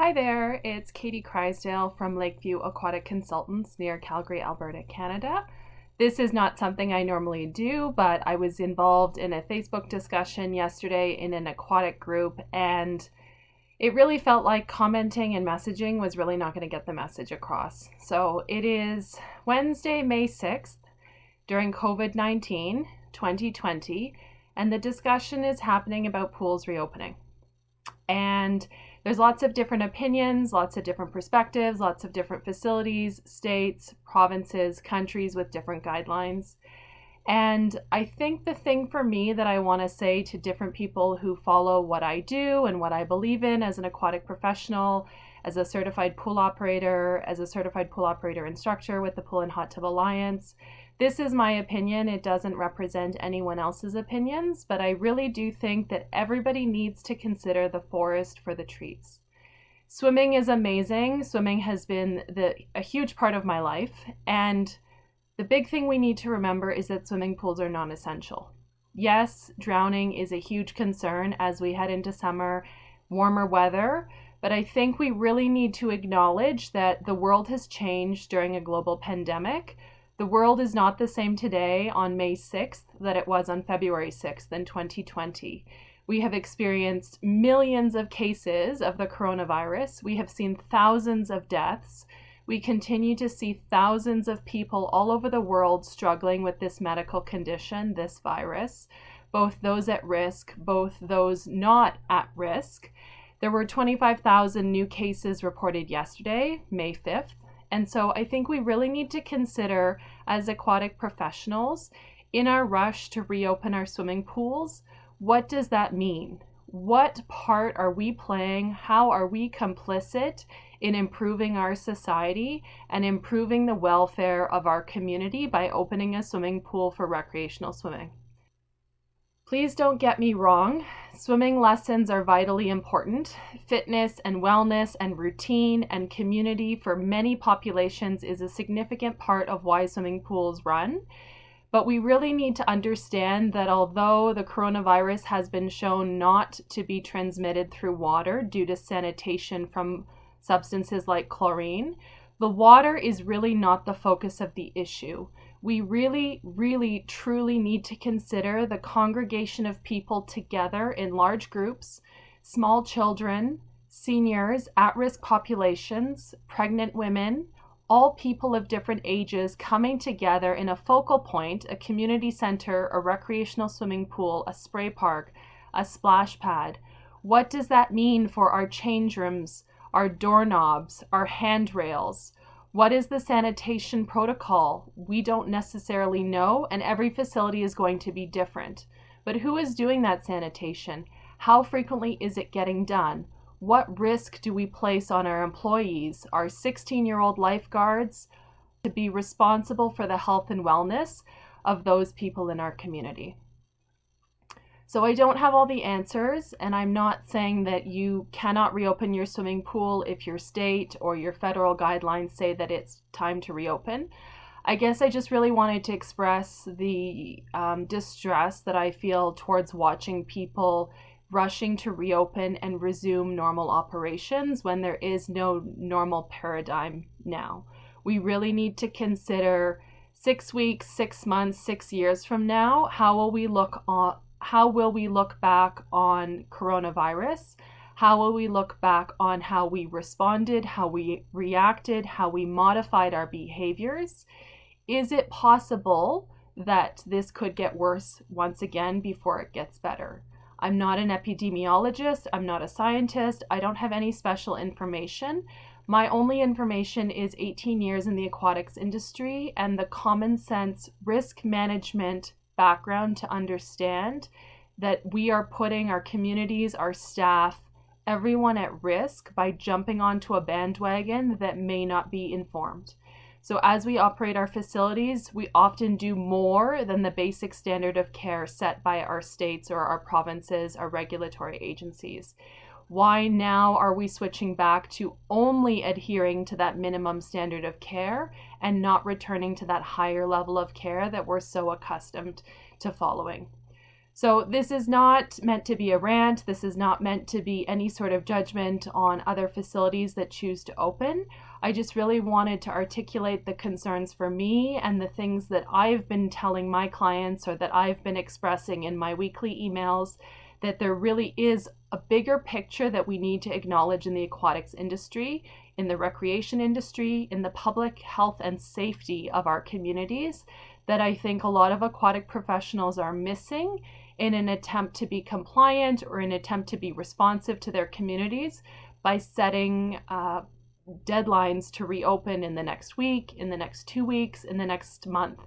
Hi there, it's Katie Crysdale from Lakeview Aquatic Consultants near Calgary, Alberta, Canada. This is not something I normally do, but I was involved in a Facebook discussion yesterday in an aquatic group, and it really felt like commenting and messaging was really not going to get the message across. So it is Wednesday, May 6th, during COVID-19, 2020, and the discussion is happening about pools reopening. And there's lots of different opinions, lots of different perspectives, lots of different facilities, states, provinces, countries with different guidelines. And I think the thing for me that I want to say to different people who follow what I do and what I believe in as an aquatic professional, as a certified pool operator, as a certified pool operator instructor with the Pool and Hot Tub Alliance, this is my opinion. It doesn't represent anyone else's opinions, but I really do think that everybody needs to consider the forest for the trees. Swimming is amazing. Swimming has been a huge part of my life, and the big thing we need to remember is that swimming pools are non-essential. Yes, drowning is a huge concern as we head into summer, warmer weather, but I think we really need to acknowledge that the world has changed during a global pandemic. The world is not the same today on May 6th that it was on February 6th in 2020. We have experienced millions of cases of the coronavirus. We have seen thousands of deaths. We continue to see thousands of people all over the world struggling with this medical condition, this virus, both those at risk, both those not at risk. There were 25,000 new cases reported yesterday, May 5th. And so I think we really need to consider, as aquatic professionals, in our rush to reopen our swimming pools, what does that mean? What part are we playing? How are we complicit in improving our society and improving the welfare of our community by opening a swimming pool for recreational swimming? Please don't get me wrong, swimming lessons are vitally important. Fitness and wellness and routine and community for many populations is a significant part of why swimming pools run. But we really need to understand that although the coronavirus has been shown not to be transmitted through water due to sanitation from substances like chlorine, the water is really not the focus of the issue. We really, truly need to consider the congregation of people together in large groups, small children, seniors, at-risk populations, pregnant women, all people of different ages coming together in a focal point, a community center, a recreational swimming pool, a spray park, a splash pad. What does that mean for our change rooms, our doorknobs, our handrails? What is the sanitation protocol? We don't necessarily know, and every facility is going to be different. But who is doing that sanitation? How frequently is it getting done? What risk do we place on our employees, our 16-year-old lifeguards, to be responsible for the health and wellness of those people in our community? So I don't have all the answers, and I'm not saying that you cannot reopen your swimming pool if your state or your federal guidelines say that it's time to reopen. I guess I just really wanted to express the distress that I feel towards watching people rushing to reopen and resume normal operations when there is no normal paradigm now. We really need to consider 6 weeks, 6 months, 6 years from now, how will we look back on coronavirus? How will we look back on how we responded, how we reacted, how we modified our behaviors? Is it possible that this could get worse once again before it gets better? I'm not an epidemiologist. I'm not a scientist. I don't have any special information. My only information is 18 years in the aquatics industry and the common sense risk management background to understand that we are putting our communities, our staff, everyone at risk by jumping onto a bandwagon that may not be informed. So as we operate our facilities, we often do more than the basic standard of care set by our states or our provinces, our regulatory agencies. Why now are we switching back to only adhering to that minimum standard of care and not returning to that higher level of care that we're so accustomed to following? So this is not meant to be a rant. This is not meant to be any sort of judgment on other facilities that choose to open. I just really wanted to articulate the concerns for me and the things that I've been telling my clients or that I've been expressing in my weekly emails, that there really is a bigger picture that we need to acknowledge in the aquatics industry, in the recreation industry, in the public health and safety of our communities, that I think a lot of aquatic professionals are missing in an attempt to be compliant or an attempt to be responsive to their communities by setting deadlines to reopen in the next week, in the next 2 weeks, in the next month.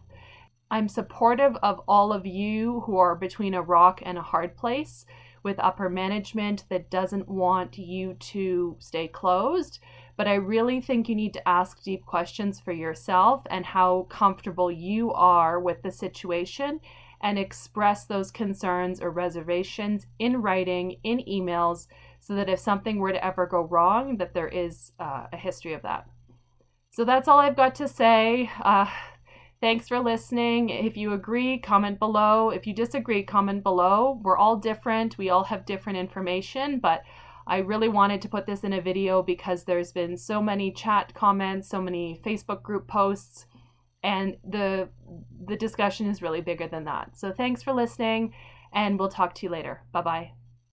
I'm supportive of all of you who are between a rock and a hard place with upper management that doesn't want you to stay closed, but I really think you need to ask deep questions for yourself and how comfortable you are with the situation, and express those concerns or reservations in writing, in emails, so that if something were to ever go wrong, that there is a history of that. So that's all I've got to say. Thanks for listening. If you agree, comment below. If you disagree, comment below. We're all different. We all have different information, but I really wanted to put this in a video because there's been so many chat comments, so many Facebook group posts, and the discussion is really bigger than that. So thanks for listening, and we'll talk to you later. Bye-bye.